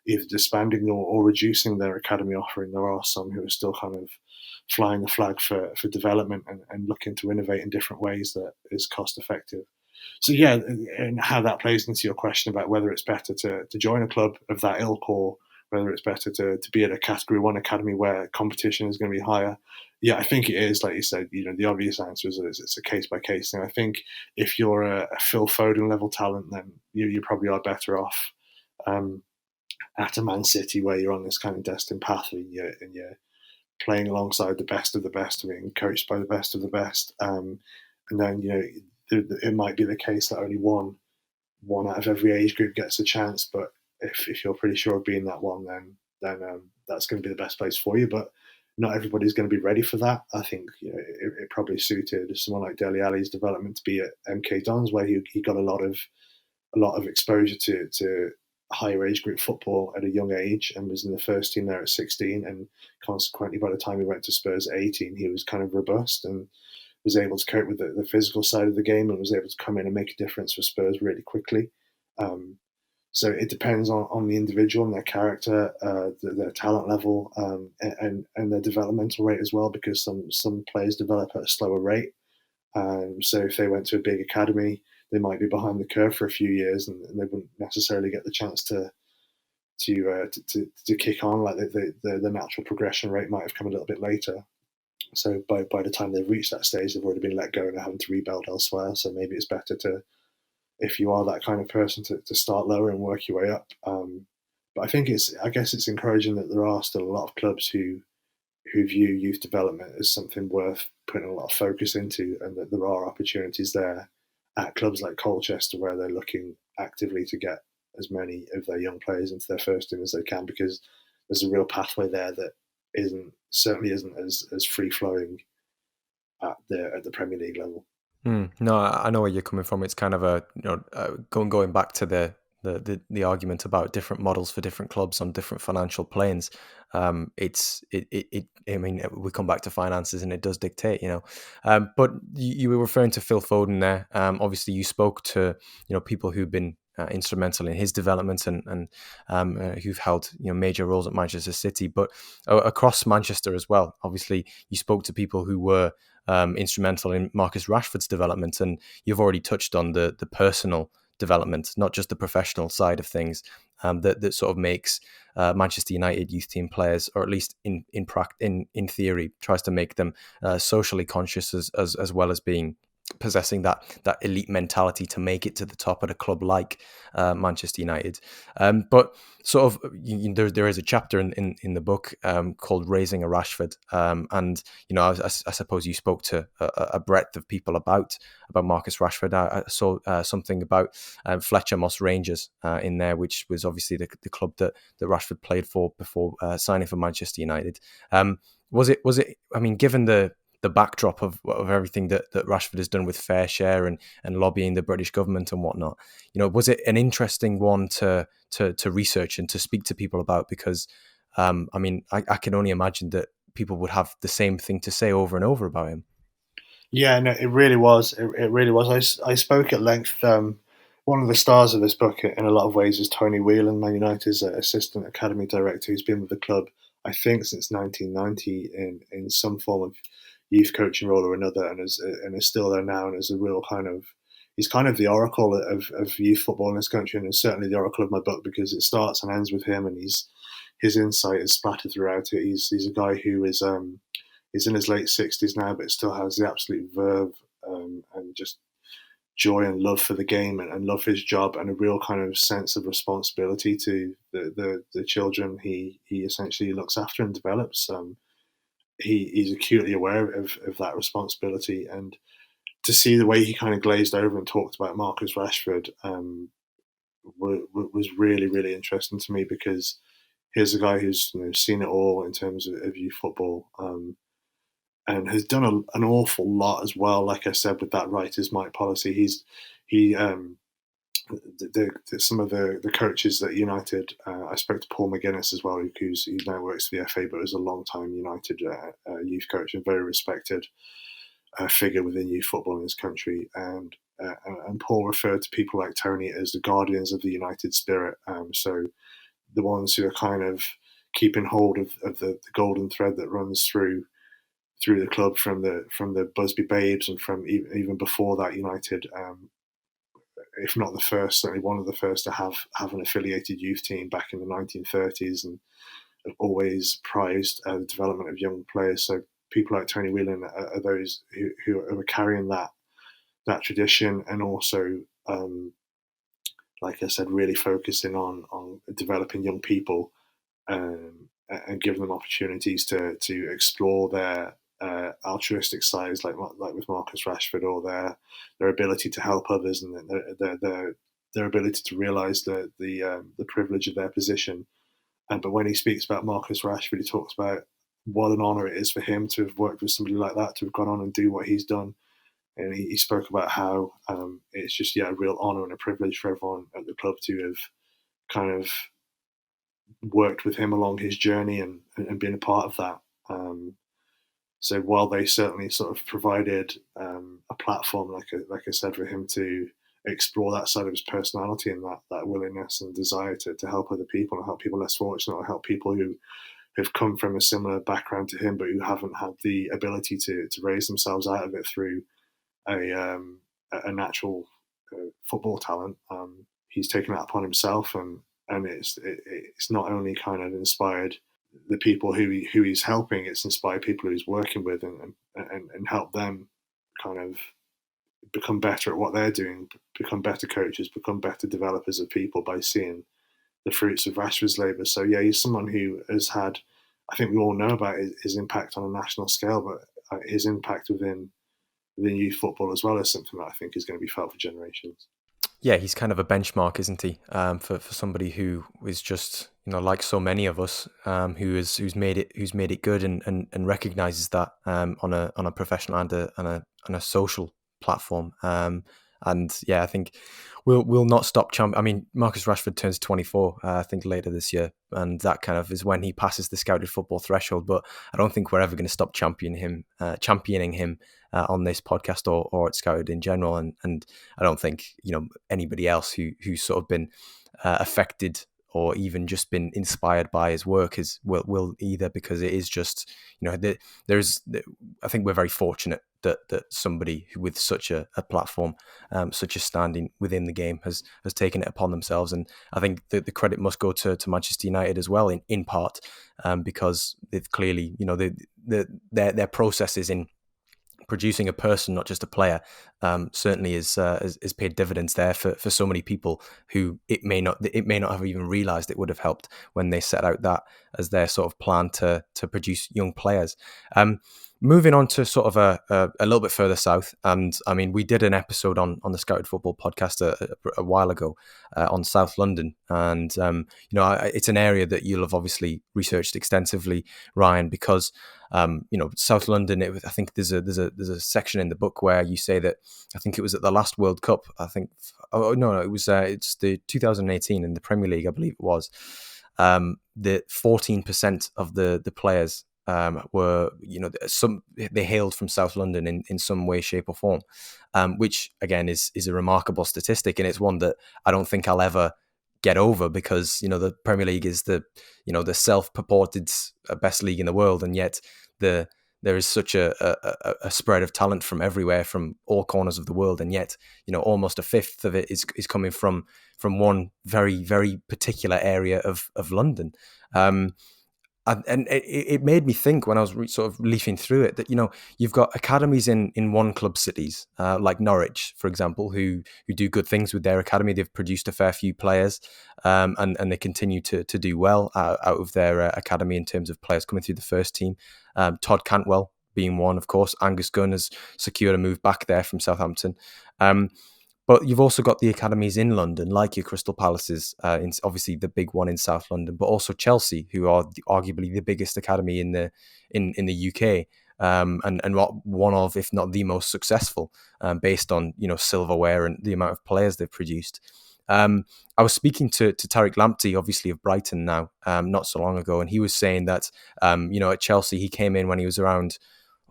either disbanding or reducing their academy offering, there are some who are still kind of flying the flag for development and looking to innovate in different ways that is cost effective. So yeah, and how that plays into your question about whether it's better to join a club of that ilk or whether it's better to be at a Category 1 academy where competition is going to be higher. Yeah, I think it is, like you said, the obvious answer is that it's a case-by-case thing. I think if you're a Phil Foden level talent, then you probably are better off at a Man City, where you're on this kind of destined path and you're playing alongside the best of the best and being coached by the best of the best. And then, it might be the case that only one out of every age group gets a chance, but if you're pretty sure of being that one, then that's going to be the best place for you. But not everybody's going to be ready for that. I think it probably suited someone like Dele Alli's development to be at MK Dons, where he got a lot of exposure to higher age group football at a young age and was in the first team there at 16, and consequently by the time he went to Spurs at 18 he was kind of robust and was able to cope with the physical side of the game and was able to come in and make a difference for Spurs really quickly. So it depends on the individual and their character, their talent level, and their developmental rate as well, because some players develop at a slower rate. So if they went to a big academy, they might be behind the curve for a few years, and they wouldn't necessarily get the chance to kick on. Like the natural progression rate might have come a little bit later. So by the time they've reached that stage, they've already been let go and are having to rebuild elsewhere. So maybe it's better to, if you are that kind of person, to start lower and work your way up. But I guess it's encouraging that there are still a lot of clubs who view youth development as something worth putting a lot of focus into, and that there are opportunities there at clubs like Colchester where they're looking actively to get as many of their young players into their first team as they can, because there's a real pathway there that certainly isn't as free flowing at the Premier League level. No, I know where you're coming from. It's kind of going back to the argument about different models for different clubs on different financial planes. I mean, we come back to finances, and it does dictate, But you were referring to Phil Foden there. Obviously, you spoke to people who've been instrumental in his development and who've held major roles at Manchester City, but across Manchester as well. Obviously, you spoke to people who were instrumental in Marcus Rashford's development, and you've already touched on the personal development, not just the professional side of things, that sort of makes Manchester United youth team players, or at least in theory, tries to make them socially conscious as well as being possessing that elite mentality to make it to the top at a club like Manchester United. But sort of there is a chapter in the book called Raising a Rashford, and I suppose you spoke to a breadth of people about Marcus Rashford. I saw something about Fletcher Moss Rangers in there, which was obviously the club that Rashford played for before signing for Manchester United. Was it? I mean, given the backdrop of everything that Rashford has done with Fair Share and lobbying the British government and whatnot, was it an interesting one to research and to speak to people about? Because I mean, I can only imagine that people would have the same thing to say over and over about him. Yeah, no, it really was. It really was. I spoke at length. One of the stars of this book, in a lot of ways, is Tony Whelan, Man United's assistant academy director, who's been with the club, I think, since 1990 in some form of youth coaching role or another, and is still there now, and is a real he's kind of the oracle of youth football in this country, and is certainly the oracle of my book, because it starts and ends with him, and his insight is splattered throughout it. He's a guy who is he's in his late 60s now, but still has the absolute verve and just joy and love for the game and love for his job, and a real kind of sense of responsibility to the children he essentially looks after and develops. He's acutely aware of that responsibility, and to see the way he kind of glazed over and talked about Marcus Rashford was really, really interesting to me, because here's a guy who's seen it all in terms of youth football, and has done an awful lot as well. Like I said, with that writer's might policy, some of the coaches at United. I spoke to Paul McGuinness as well, who now works for the FA, but was a long time United youth coach and very respected figure within youth football in this country. And Paul referred to people like Tony as the guardians of the United spirit. So the ones who are kind of keeping hold of the golden thread that runs through the club from the Busby Babes, and from even before that, United, if not the first, certainly one of the first to have an affiliated youth team back in the 1930s, and have always prized the development of young players. So people like Tony Whelan are those who are carrying that tradition, and also, like I said, really focusing on developing young people, and giving them opportunities to explore their altruistic sides, like with Marcus Rashford, or their ability to help others, and their ability to realise the privilege of their position. But when he speaks about Marcus Rashford, he talks about what an honour it is for him to have worked with somebody like that, to have gone on and do what he's done. And he spoke about how it's just a real honour and a privilege for everyone at the club to have kind of worked with him along his journey and been a part of that. So while they certainly sort of provided a platform, like I said, for him to explore that side of his personality, and that willingness and desire to help other people, and help people less fortunate, or help people who have come from a similar background to him, but who haven't had the ability to raise themselves out of it through a natural football talent. He's taken that upon himself, and it's not only kind of inspired the people who he's helping, it's inspired people who he's working with, and help them kind of become better at what they're doing, become better coaches, become better developers of people, by seeing the fruits of Rashford's labour. So yeah, he's someone who has had, I think we all know about his impact on a national scale, but his impact within youth football as well is something that I think is going to be felt for generations. Yeah, he's kind of a benchmark, isn't he? For somebody who is just, like so many of us, who's made it good, and recognises that on a professional and a social platform. And yeah, I think we'll not stop I mean, Marcus Rashford turns 24, I think later this year, and that kind of is when he passes the scouted football threshold. But I don't think we're ever going to stop championing him on this podcast or at Scouted in general. And I don't think anybody else who's sort of been affected or even just been inspired by his work will either, because it is just I think we're very fortunate that somebody with such a platform, such a standing within the game has taken it upon themselves. And I think the credit must go to Manchester United as well, in part, because they've clearly, their processes in producing a person, not just a player, certainly is paid dividends there for so many people who it may not have even realised it would have helped when they set out that as their sort of plan to produce young players. Moving on to sort of a little bit further south, and I mean, we did an episode on the Scouted Football podcast a while ago on South London, and it's an area that you'll have obviously researched extensively, Ryan, because South London. I think there's a section in the book where you say that, I think it was at the last World Cup. I think it was it's the 2018 in the Premier League, I believe it was. The 14% of the players were, they hailed from South London in some way, shape or form, which again is a remarkable statistic. And it's one that I don't think I'll ever get over, because, the Premier League is the self-purported best league in the world. And yet there is such a spread of talent from everywhere, from all corners of the world. And yet, almost a fifth of it is coming from one very, very particular area of London. And it made me think, when I was sort of leafing through it, that you've got academies in one club cities, like Norwich, for example, who do good things with their academy. They've produced a fair few players, and they continue to do well out of their academy in terms of players coming through the first team. Todd Cantwell being one, of course. Angus Gunn has secured a move back there from Southampton. But you've also got the academies in London, like your Crystal Palaces, obviously the big one in South London, but also Chelsea, who are arguably the biggest academy in the UK, and one of, if not the most successful, based on silverware and the amount of players they've produced. I was speaking to Tariq Lamptey, obviously of Brighton now, not so long ago, and he was saying that at Chelsea he came in when he was around,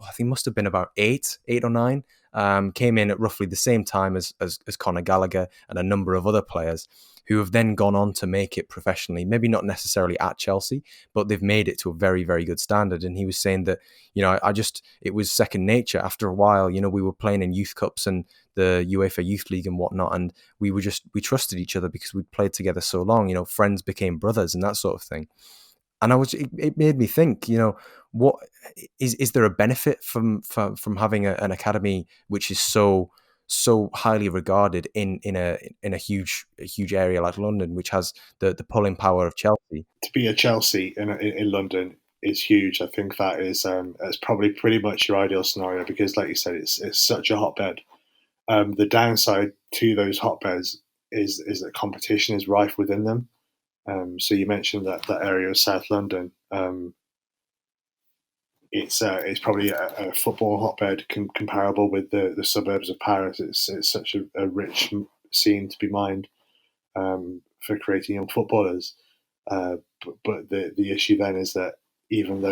I think must have been about eight or nine. Came in at roughly the same time as Conor Gallagher and a number of other players who have then gone on to make it professionally, maybe not necessarily at Chelsea, but they've made it to a very, very good standard. And he was saying that, it was second nature after a while. We were playing in youth cups and the UEFA Youth League and whatnot, and we trusted each other because we'd played together so long. Friends became brothers and that sort of thing. And it made me think, what is there a benefit from having an academy which is so highly regarded in a huge area like London, which has the pulling power of Chelsea? To be a Chelsea in London is huge. I think that is it's probably pretty much your ideal scenario, because, like you said, it's such a hotbed. The downside to those hotbeds is that competition is rife within them. So you mentioned that area of South London. It's probably a football hotbed comparable with the suburbs of Paris. It's such a rich scene to be mined for creating young footballers. But the issue then is that even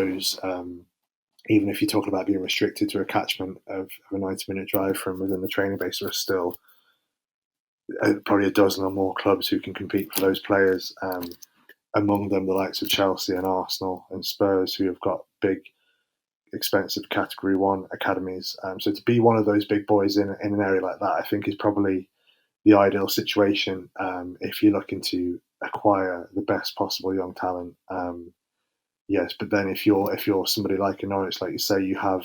if you're talking about being restricted to a catchment of a 90-minute drive from within the training base, there are still probably a dozen or more clubs who can compete for those players. Among them, the likes of Chelsea and Arsenal and Spurs, who have got big, expensive Category 1 academies. So to be one of those big boys in an area like that, I think is probably the ideal situation if you're looking to acquire the best possible young talent. Yes, but then if you're somebody like a Norwich, like you say, you have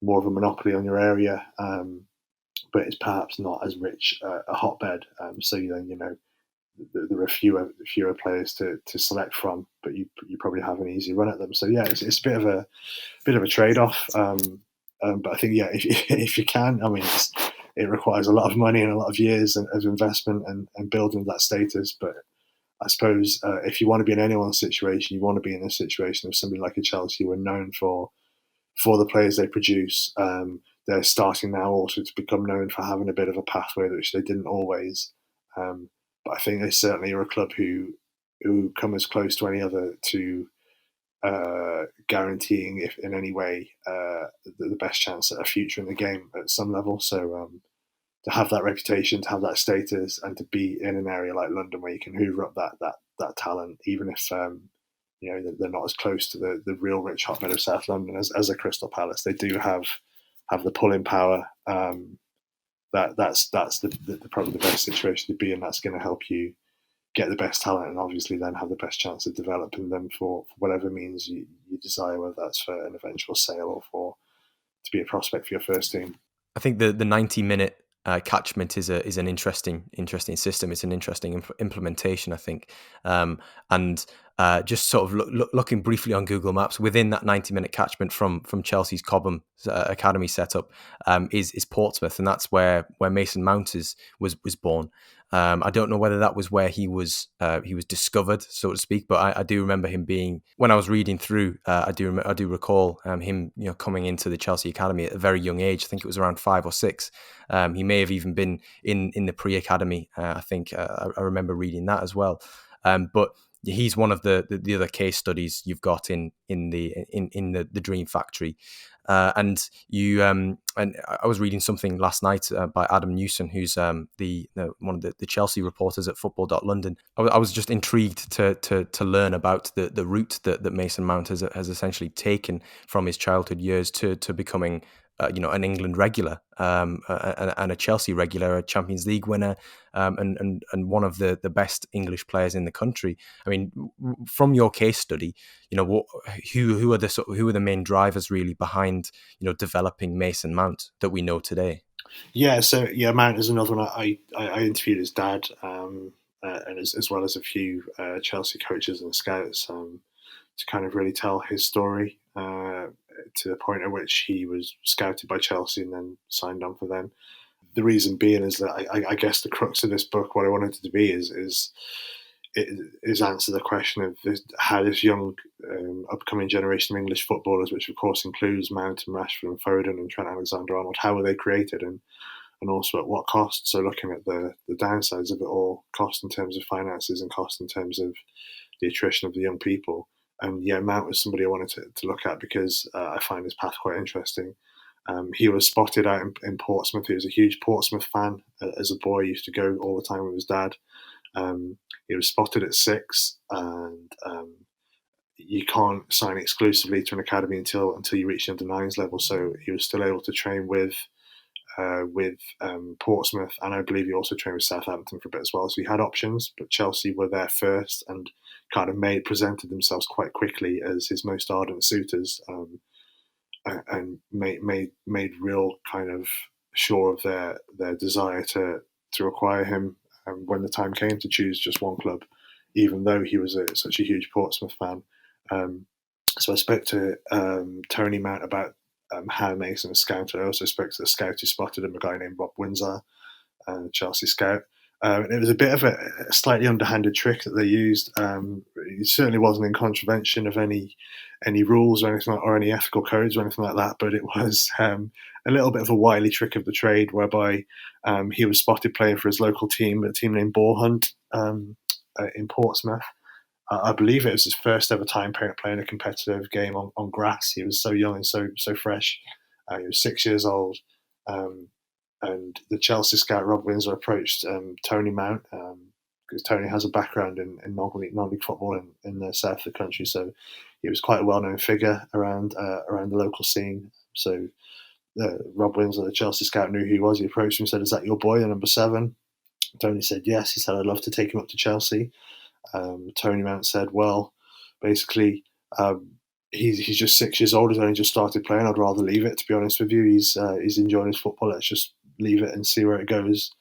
more of a monopoly on your area, but it's perhaps not as rich a hotbed. So then there are fewer players to select from, but you probably have an easy run at them. So yeah, it's a bit of a trade off. But I think if you can, I mean, it requires a lot of money and a lot of years of investment and building that status. But I suppose if you want to be in anyone's situation, you want to be in a situation of somebody like a Chelsea who are known for the players they produce. they're starting now also to become known for having a bit of a pathway, which they didn't always. But I think they certainly are a club who come as close to any other to guaranteeing, if in any way, the best chance at a future in the game at some level. So to have that reputation, to have that status, and to be in an area like London where you can hoover up that talent, even if they're not as close to the real rich hotbed of South London as a Crystal Palace, they do have the pulling power. That's probably the best situation to be in. That's going to help you get the best talent, and obviously then have the best chance of developing them for whatever means you desire, whether that's for an eventual sale or for to be a prospect for your first team. I think the 90-minute catchment is an interesting system. It's an interesting implementation, I think, and just sort of looking briefly on Google Maps, within that 90-minute catchment from Chelsea's Cobham academy setup is Portsmouth, and that's where Mason Mount was born. I don't know whether that was where he was discovered, so to speak, but I do remember him being, when I was reading through, I do recall him coming into the Chelsea academy at a very young age. I think it was around 5 or 6. He may have even been in the pre-academy. I think I remember reading that as well. But he's one of the other case studies you've got in the Dream Factory. And I was reading something last night by Adam Newson, who's one of the Chelsea reporters at Football.London. I was just intrigued to learn about the route that Mason Mount has essentially taken from his childhood years to becoming an England regular, and a Chelsea regular, a Champions League winner, and one of the best English players in the country. I mean, from your case study, who are the main drivers really behind developing Mason Mount that we know today? Yeah, so Mount is another one. I interviewed his dad, and as well as a few Chelsea coaches and scouts, to kind of really tell his story, to the point at which he was scouted by Chelsea and then signed on for them. The reason being is that I guess the crux of this book, what I wanted it to be, is answer the question of how this young upcoming generation of English footballers, which of course includes Mount and Rashford and Foden and Trent Alexander-Arnold, how were they created, and also at what cost? So looking at the downsides of it all, cost in terms of finances and cost in terms of the attrition of the young people. And Mount was somebody I wanted to look at because I find his path quite interesting. He was spotted out in Portsmouth. He was a huge Portsmouth fan as a boy. He used to go all the time with his dad. He was spotted at 6, and you can't sign exclusively to an academy until you reach the under-9s level. So he was still able to train with Portsmouth, and I believe he also trained with Southampton for a bit as well. So he had options, but Chelsea were there first and kind of presented themselves quite quickly as his most ardent suitors, and made real kind of sure of their desire to acquire him when the time came to choose just one club, even though he was such a huge Portsmouth fan. So I spoke to Tony Mount about how Mason was scouted. I also spoke to the scout who spotted him, a guy named Rob Windsor, Chelsea scout. And it was a bit of a slightly underhanded trick that they used. It certainly wasn't in contravention of any rules or anything or any ethical codes or anything like that, but it was a little bit of a wily trick of the trade, whereby he was spotted playing for his local team, a team named Boar Hunt, in Portsmouth. I believe it was his first ever time playing a competitive game on grass. He was so young and so fresh. He was 6 years old. And the Chelsea scout Rob Windsor approached Tony Mount, because Tony has a background in non-league football in the south of the country, so he was quite a well-known figure around the local scene. So Rob Windsor, the Chelsea scout, knew who he was. He approached him and said, "Is that your boy, the number 7?" Tony said yes. He said, "I'd love to take him up to Chelsea." Tony Mount said, "Well, basically, he's just 6 years old. He's only just started playing. I'd rather leave it, to be honest with you. He's enjoying his football. Let's just leave it and see where it goes."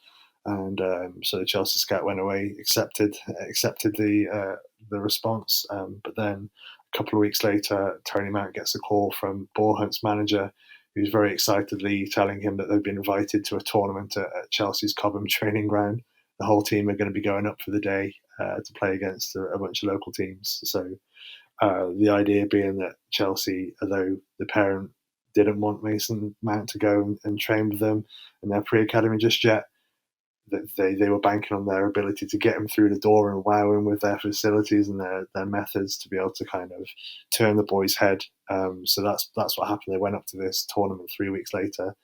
And so the Chelsea scout went away, accepted the response. But then a couple of weeks later, Tony Mount gets a call from Boar Hunt's manager, who's very excitedly telling him that they've been invited to a tournament at Chelsea's Cobham training ground. The whole team are going to be going up for the day to play against a bunch of local teams. So the idea being that Chelsea, although the parent didn't want Mason Mount to go and train with them in their pre-academy just yet. That they were banking on their ability to get him through the door and wow him with their facilities and their methods to be able to kind of turn the boy's head. So that's what happened. They went up to this tournament 3 weeks later.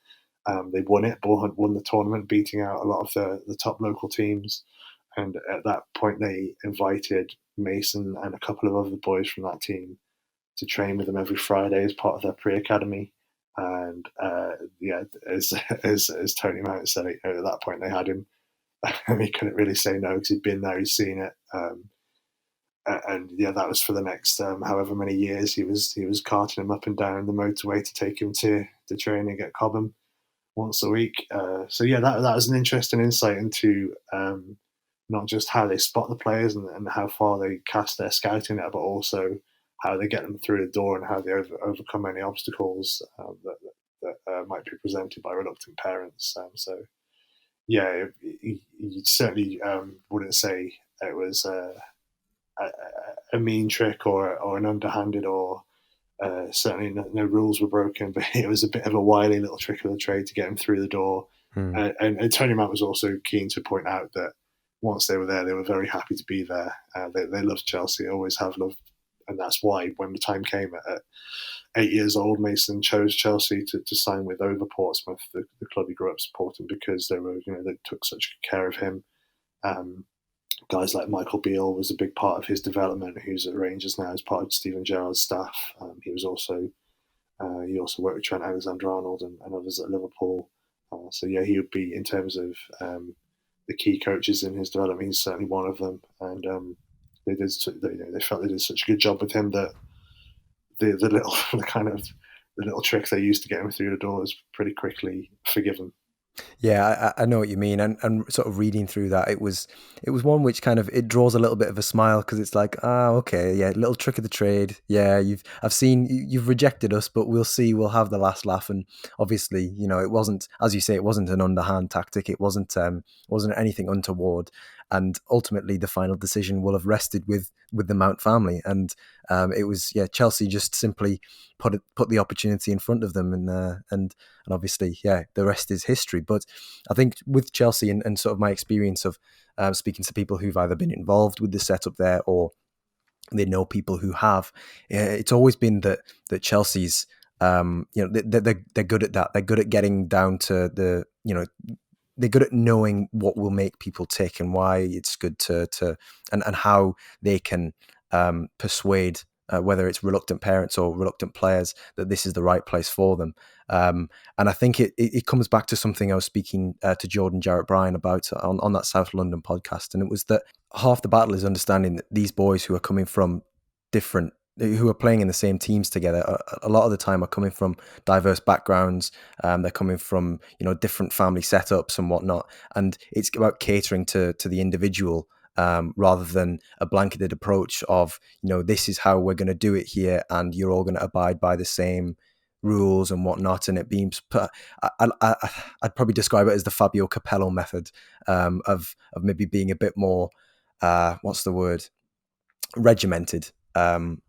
They won it. Bull Hunt won the tournament, beating out a lot of the top local teams. And at that point, they invited Mason and a couple of other boys from that team to train with them every Friday as part of their pre-academy. And as Tony Mount said, at that point they had him. He couldn't really say no because he'd been there, he'd seen it. And that was for the next however many years. He was carting him up and down the motorway to take him to training at Cobham once a week. That was an interesting insight into not just how they spot the players and how far they cast their scouting net, but also how they get them through the door and how they overcome any obstacles that might be presented by reluctant parents. You certainly wouldn't say it was a mean trick or an underhanded or certainly no rules were broken, but it was a bit of a wily little trick of the trade to get him through the door. And Tony Mount was also keen to point out that once they were there, they were very happy to be there. They loved Chelsea, always have loved, and that's why when the time came at 8 years old, Mason chose Chelsea to sign with over Portsmouth, the club he grew up supporting, because they took such good care of him. Guys like Michael Beale was a big part of his development, who's at Rangers now as part of Steven Gerrard's staff. He also worked with Trent Alexander-Arnold and others at Liverpool. He would be, in terms of the key coaches in his development, he's certainly one of them. And they felt they did such a good job with him that the little trick they used to get him through the door was pretty quickly forgiven. Yeah, I know what you mean, and sort of reading through that, it was one which kind of, it draws a little bit of a smile, because it's like, okay, yeah, little trick of the trade. Yeah, I've seen you've rejected us, but we'll see, we'll have the last laugh. And obviously, it wasn't, as you say, it wasn't an underhand tactic. It wasn't anything untoward. And ultimately, the final decision will have rested with the Mount family. And it was, Chelsea just simply put the opportunity in front of them, and obviously, the rest is history. But I think with Chelsea and sort of my experience of speaking to people who've either been involved with the setup there or they know people who have, it's always been that Chelsea's, they're good at that. They're good at getting down to the, they're good at knowing what will make people tick and why it's good and how they can persuade whether it's reluctant parents or reluctant players that this is the right place for them. And I think it comes back to something I was speaking to Jordan Jarrett Bryan about on that South London podcast. And it was that half the battle is understanding that these boys who are coming from who are playing in the same teams together, a lot of the time are coming from diverse backgrounds. They're coming from, different family setups and whatnot. And it's about catering to the individual, rather than a blanketed approach of, this is how we're going to do it here, and you're all going to abide by the same rules and whatnot. And it beams, I'd probably describe it as the Fabio Capello method, of maybe being a bit more, regimented, than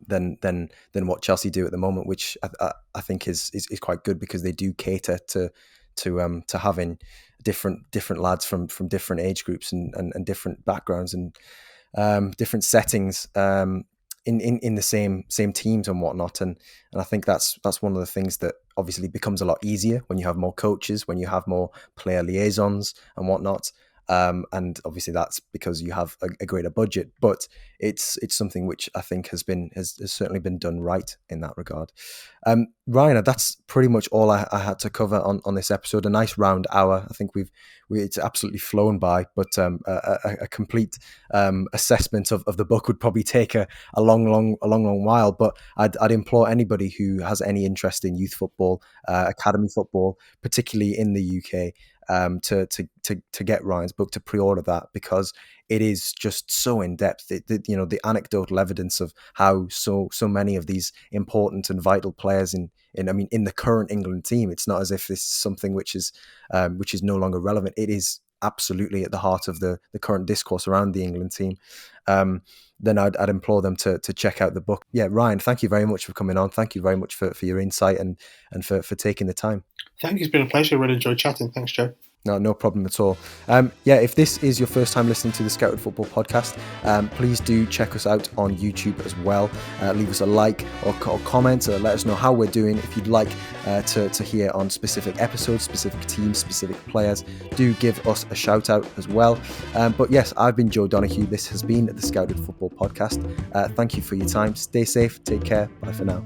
what Chelsea do at the moment, which I think is quite good, because they do cater to having different lads from different age groups and different backgrounds and different settings in the same teams and whatnot. And I think that's one of the things that obviously becomes a lot easier when you have more coaches, when you have more player liaisons and whatnot. And obviously that's because you have a greater budget, but it's something which I think has certainly been done right in that regard. Ryan, that's pretty much all I had to cover on this episode. A nice round hour. I think it's absolutely flown by, but a complete assessment of the book would probably take a long while. But I'd implore anybody who has any interest in youth football, academy football, particularly in the UK, to get Ryan's book, to pre-order that, because it is just so in depth. The anecdotal evidence of how so many of these important and vital players in the current England team, it's not as if this is something which is no longer relevant. It is absolutely at the heart of the current discourse around the England team, then I'd implore them to check out the book. Yeah, Ryan, thank you very much for coming on. Thank you very much for your insight and for taking the time. Thank you. It's been a pleasure. I really enjoyed chatting. Thanks, Joe. No problem at all. If this is your first time listening to the Scouted Football podcast, please do check us out on YouTube as well. Leave us a like or comment. Let us know how we're doing. If you'd like to hear on specific episodes, specific teams, specific players, do give us a shout out as well. But yes, I've been Joe Donoghue. This has been the Scouted Football podcast. Thank you for your time. Stay safe. Take care. Bye for now.